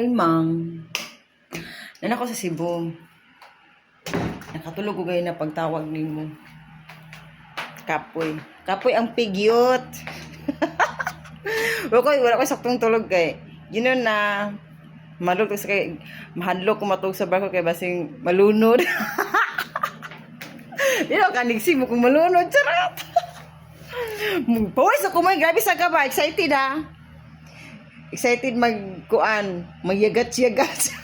Hi, Mang. Nan ako sa Cebu. Nakatulog ko gayon na pagtawag ni mo. Kapoy. Kapoy ang pigyot. Wala ko saktong tulog kay. Yun na malug sa kay mahadlok ko matug sa barko kay basing malunod. Dino kanig mo kung malunod charot. Boys, ako may grabe sa kaba, excited ha. Excited magkuan, magyagat-yagat.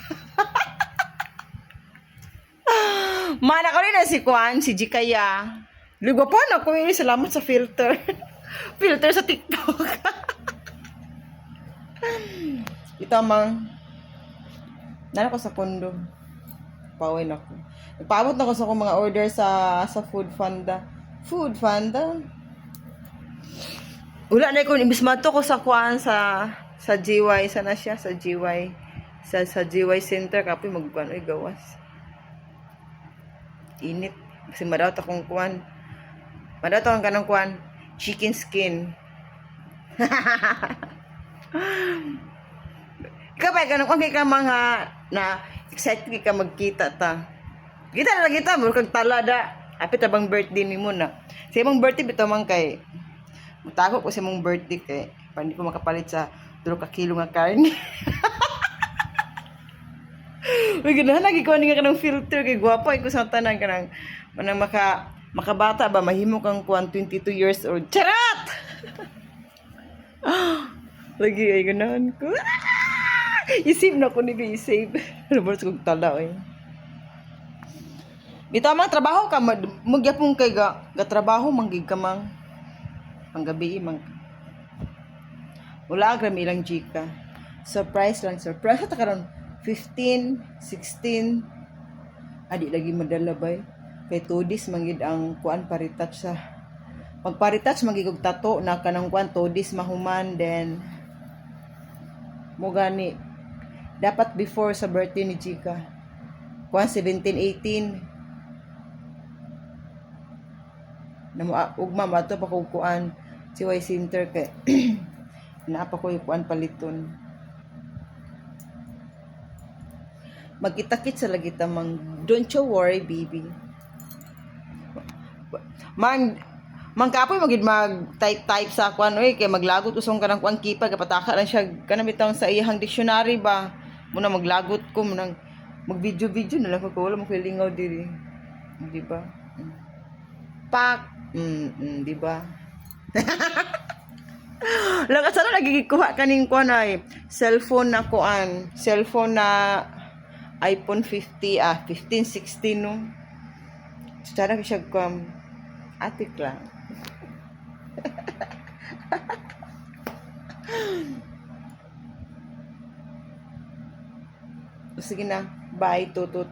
Mana ko rin na si Kuan, si Jikaya. Ligo po na ko yun, salamat sa filter. Filter sa TikTok. Ito mang, nana ko sa kondo. Pawin ako. Nagpaabot na ko sa akong mga order sa Food Panda. Food Panda? Wala na ko, imbis mato ko sa Kuan sa GY, sana siya, sa GY. Sa GY Center, kapoy magkuan, ay gawas. Init. Kasi madawat akong kuan. Madawat akong kanang kuan. Chicken skin. Ikaw ba, ganun kung ka mga na excited ka magkita ta. Kita na lang kita, mura kag talada. Apit abang birthday ni mo na. Sa imong birthday, bito man kay mutago ko sa imong birthday kay hindi ko makapalit sa 2 kilo nga karne. Uy, ganahan lagi ko nga kanang filter kay gwapo ay ko sa tanan kanang manang makabata ba mahimo kang kuan 22 years old. Charot. Lagi ay ganahan ko. Isave na ko ni i-save. Robert kog tala eh. Bitaw mang trabaho ka magyapon kay ga trabaho manggig ka mang panggabi mang. Wala agram ilang chika. Surprise lang, surprise ta karon 15, 16. Adi lagi madala bay. Kay tudis manggid ang kuan paritouch sa. Pag paritouch manggid og tato na kanang kuan tudis mahuman then mo gani dapat before sa birthday ni Chika. Kuan 17, 18. Na mo ugma mato pa ko kuan si Y Center kay naapa ko yung kuan paliton. Magkita-kit sa lagita mang don't you worry baby. Mang kapoy magid mag type sa kuan oy kay maglagot usong kanang kuan kipa kapataka lang siya kanang bitang sa iyang dictionary ba muna maglagot ko munang mag-video na lang ko wala mo kilingaw diri. Di ba? Pak di ba? Lang sana nagigikuha kaning kuan ay cellphone na kuan, cellphone na iPhone 15 15 16 no. Sana ko siya kuan atik lang. Sige na, bye tutut.